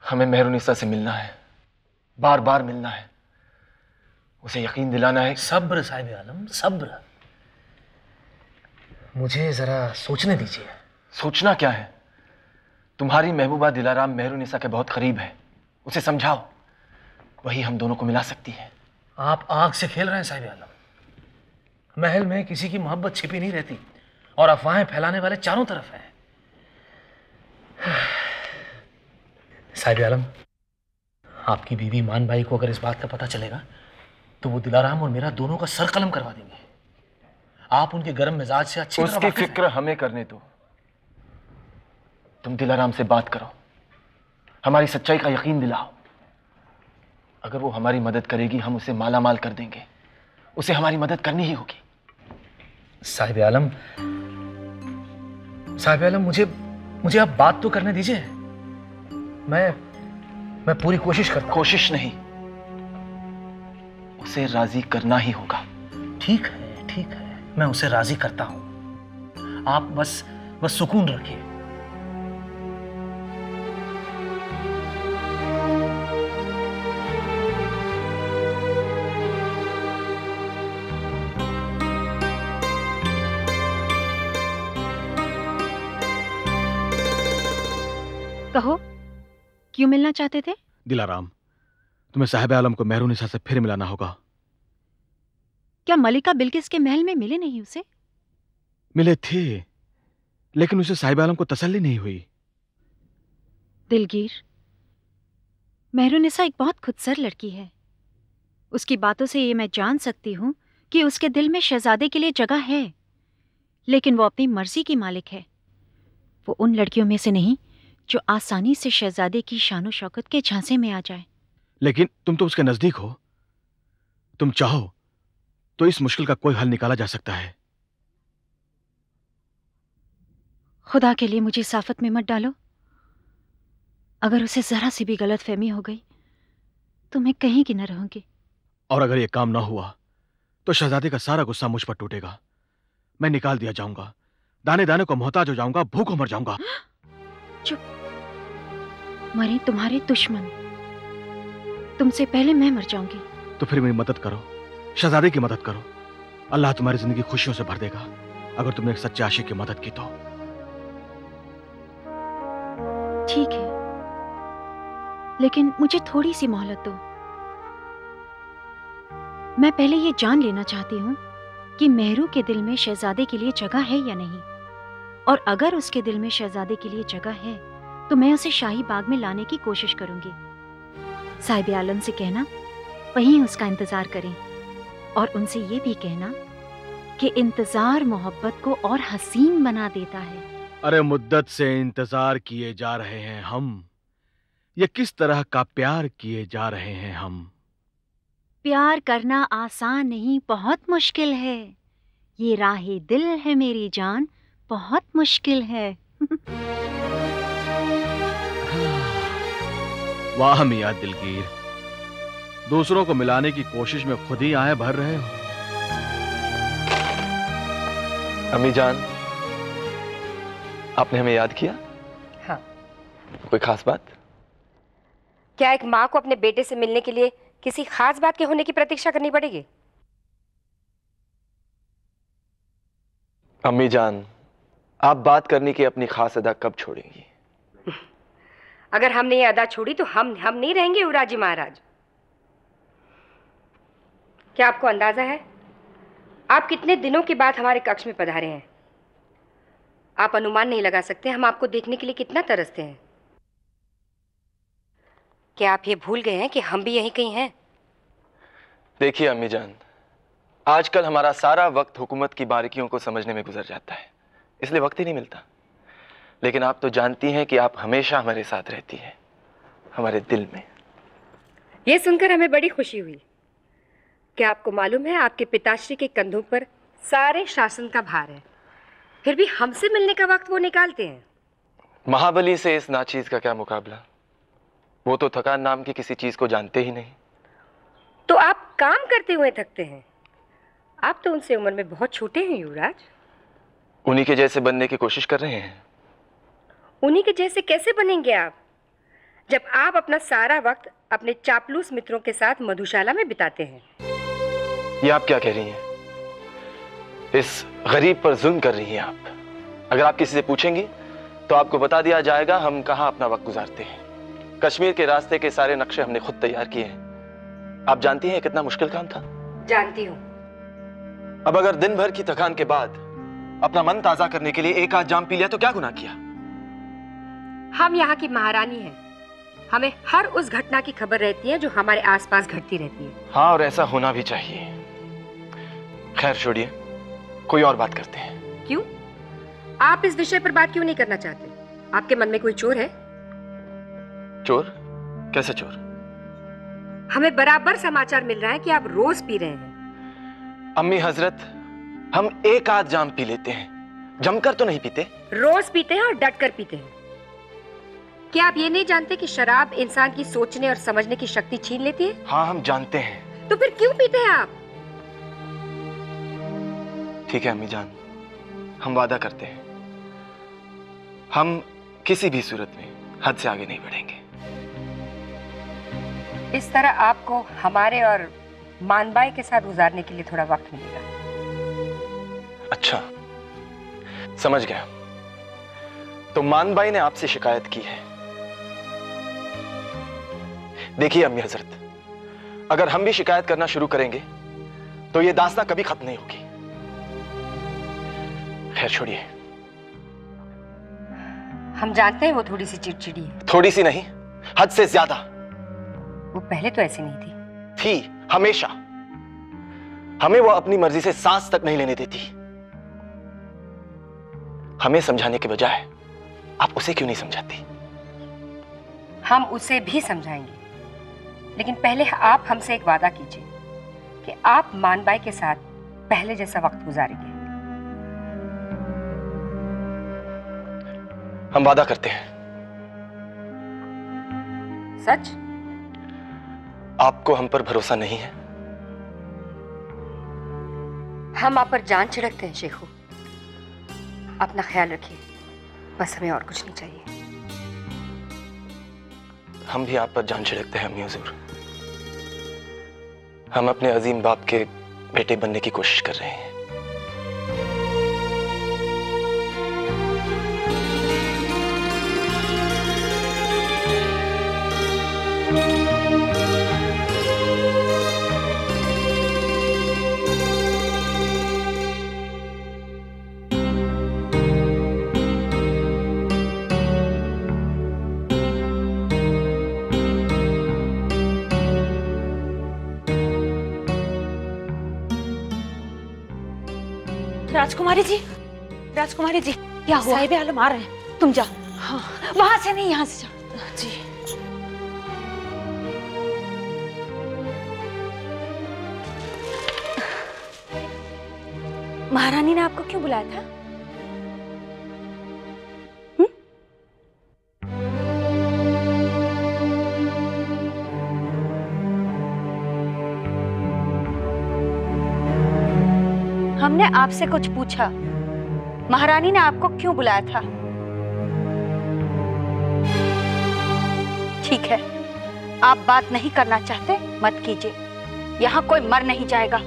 हमें मेहरुनिसा से मिलना है, बार बार मिलना है, उसे यकीन दिलाना है। सब्र साहिब आलम, सब्र। मुझे जरा सोचने दीजिए। सोचना क्या है? तुम्हारी महबूबा दिलाराम मेहरुनिसा के बहुत करीब है, उसे समझाओ, वही हम दोनों को मिला सकती है। आप आग से खेल रहे हैं साहिब आलम। महल में किसी की मोहब्बत छिपी नहीं रहती और अफवाहें फैलाने वाले चारों तरफ हैं। साहिब आलम, आपकी बीवी मान भाई को अगर इस बात का पता चलेगा तो वो दिलाराम और मेरा दोनों का सर कलम करवा देंगे। आप उनके गर्म मिजाज से अच्छी तरह उसकी फिक्र हमें करने दो। तुम दिलाराम से बात करो, हमारी सच्चाई का यकीन दिलाओ। अगर वो हमारी मदद करेगी, हम उसे माला माल कर देंगे। उसे हमारी मदद करनी ही होगी। साहिब आलम, मुझे आप बात तो करने दीजिए। मैं पूरी कोशिश करता हूं। कोशिश नहीं, उसे राजी करना ही होगा। ठीक है, मैं उसे राजी करता हूं। आप बस सुकून रखिए। कहो, क्यों मिलना चाहते थे? दिलाराम, तुम्हें साहिब आलम को मेहरुनिसा से फिर मिलाना होगा। क्या मलिका बिल्किस के महल में मिले नहीं उसे? मिले थे, लेकिन उसे साहिब आलम को तसल्ली नहीं हुई। दिलगीर, मेहरुनिसा एक बहुत खुदसर लड़की है। उसकी बातों से ये मैं जान सकती हूं कि उसके दिल में शहजादे के लिए जगह है, लेकिन वो अपनी मर्जी की मालिक है। वो उन लड़कियों में से नहीं जो आसानी से शहजादे की शानो शौकत के झांसे में आ जाए। लेकिन तुम तो उसके नजदीक हो। तुम चाहो तो इस मुश्किल का कोई हल निकाला जा सकता है। खुदा के लिए मुझे इस आफत में मत डालो। अगर उसे जरा सी भी गलतफहमी हो गई तो मैं कहीं की न रहूंगी। और अगर यह काम ना हुआ तो शहजादे का सारा गुस्सा मुझ पर टूटेगा। मैं निकाल दिया जाऊंगा, दाने दाने को मोहताज हो जाऊंगा, भूखों मर जाऊंगा। चुप, मरे तुम्हारे दुश्मन, तुमसे पहले मैं मर जाऊंगी। तो फिर मेरी मदद करो, शहजादे की मदद करो। अल्लाह तुम्हारी जिंदगी खुशियों से भर देगा अगर तुमने एक सच्चे आशिक की मदद की तो। ठीक है, लेकिन मुझे थोड़ी सी मोहलत दो। मैं पहले ये जान लेना चाहती हूँ कि मेहरू के दिल में शहजादे के लिए जगह है या नहीं, और अगर उसके दिल में शहजादे के लिए जगह है तो मैं उसे शाही बाग में लाने की कोशिश करूंगी। साहिब आलम से कहना वहीं उसका इंतजार करें, और उनसे ये भी कहना कि इंतजार मोहब्बत को और हसीन बना देता है। अरे मुद्दत से इंतजार किए जा रहे हैं हम, ये किस तरह का प्यार किए जा रहे हैं हम। प्यार करना आसान नहीं, बहुत मुश्किल है। ये राहे दिल है मेरी जान, बहुत मुश्किल है। वाह मियां दिलगीर, दूसरों को मिलाने की कोशिश में खुद ही आए भर रहे हो। अम्मी जान, आपने हमें याद किया? हाँ। कोई खास बात? क्या एक माँ को अपने बेटे से मिलने के लिए किसी खास बात के होने की प्रतीक्षा करनी पड़ेगी? अम्मी जान, आप बात करने की अपनी खास अदा कब छोड़ेंगी? अगर हमने ये अदा छोड़ी तो हम नहीं रहेंगे युवराज जी महाराज। क्या आपको अंदाजा है आप कितने दिनों के बाद हमारे कक्ष में पधारे हैं? आप अनुमान नहीं लगा सकते हम आपको देखने के लिए कितना तरसते हैं। क्या आप ये भूल गए हैं कि हम भी यहीं कहीं हैं? देखिए अम्मी जान, आजकल हमारा सारा वक्त हुकूमत की बारीकियों को समझने में गुजर जाता है, इसलिए वक्त ही नहीं मिलता। लेकिन आप तो जानती हैं कि आप हमेशा हमारे साथ रहती हैं, हमारे दिल में। यह सुनकर हमें बड़ी खुशी हुई। क्या आपको मालूम है आपके पिताश्री के कंधों पर सारे शासन का भार है, फिर भी हमसे मिलने का वक्त वो निकालते हैं। महाबली से इस नाचीज का क्या मुकाबला, वो तो थकान नाम की किसी चीज को जानते ही नहीं। तो आप काम करते हुए थकते हैं। आप तो उनसे उम्र में बहुत छोटे हैं युवराज। उन्हीं के जैसे बनने की कोशिश कर रहे हैं। उन्हीं के जैसे कैसे बनेंगे आप? जब आप अपना सारा वक्त अपने चापलूस मित्रों के साथ मधुशाला में बिताते हैं। ये आप क्या कह रही हैं? इस गरीब पर जुल्म कर रही हैं आप। अगर आप किसी से पूछेंगी तो आपको बता दिया जाएगा हम कहां अपना वक्त गुजारते हैं। कश्मीर के रास्ते के सारे नक्शे हमने खुद तैयार किए हैं। आप जानती हैं कितना मुश्किल काम था? जानती हूँ। अब अगर दिन भर की थकान के बाद अपना मन ताजा करने के लिए एक आध जाम पी लिया तो क्या गुनाह किया? हम यहाँ की महारानी हैं। हमें हर उस घटना की खबर रहती है जो हमारे आसपास घटती रहती है। हाँ, और ऐसा होना भी चाहिए। खैर छोड़िए, कोई और बात करते हैं। क्यों? आप इस विषय पर बात क्यों नहीं करना चाहते? आपके मन में कोई चोर है? चोर? कैसे चोर? हमें बराबर समाचार मिल रहा है कि आप रोज पी रहे हैं। अम्मी हजरत, हम एक आध जाम पी लेते हैं, जमकर तो नहीं पीते। रोज पीते हैं और डट कर पीते हैं। क्या आप ये नहीं जानते कि शराब इंसान की सोचने और समझने की शक्ति छीन लेती है? हाँ, हम जानते हैं। तो फिर क्यों पीते हैं आप? ठीक है अम्मी जान, हम वादा करते हैं हम किसी भी सूरत में हद से आगे नहीं बढ़ेंगे। इस तरह आपको हमारे और मानबाई के साथ गुजारने के लिए थोड़ा वक्त मिलेगा। अच्छा, समझ गया। तो मानबाई ने आपसे शिकायत की है। देखिए अम्मी हजरत, अगर हम भी शिकायत करना शुरू करेंगे तो ये दास्तां कभी खत्म नहीं होगी। खैर छोड़िए। हम जानते हैं वो थोड़ी सी चिड़चिड़ी है। थोड़ी सी नहीं, हद से ज्यादा। वो पहले तो ऐसी नहीं थी, हमेशा। हमें वो अपनी मर्जी से सांस तक नहीं लेने देती। हमें समझाने के बजाय आप उसे क्यों नहीं समझाती? हम उसे भी समझाएंगे, लेकिन पहले आप हमसे एक वादा कीजिए कि आप मानबाई के साथ पहले जैसा वक्त गुजारेंगे। हम वादा करते हैं। सच? आपको हम पर भरोसा नहीं है? हम आप पर जान छिड़कते हैं शेखू। अपना ख्याल रखिए, बस हमें और कुछ नहीं चाहिए। हम भी आप पर जान छिड़कते हैं अम्मी हुजूर। हम अपने अजीम बाप के बेटे बनने की कोशिश कर रहे हैं। राजकुमारी जी, राजकुमारी जी, क्या हुआ? साहिब आलम आ रहे हैं, तुम जाओ। हाँ, वहां से नहीं, यहाँ से जाओ। जी। महारानी ने आपको क्यों बुलाया था? हमने आपसे कुछ पूछा, महारानी ने आपको क्यों बुलाया था? ठीक है, आप बात नहीं करना चाहते, मत कीजिए। यहाँ कोई मर नहीं जाएगा।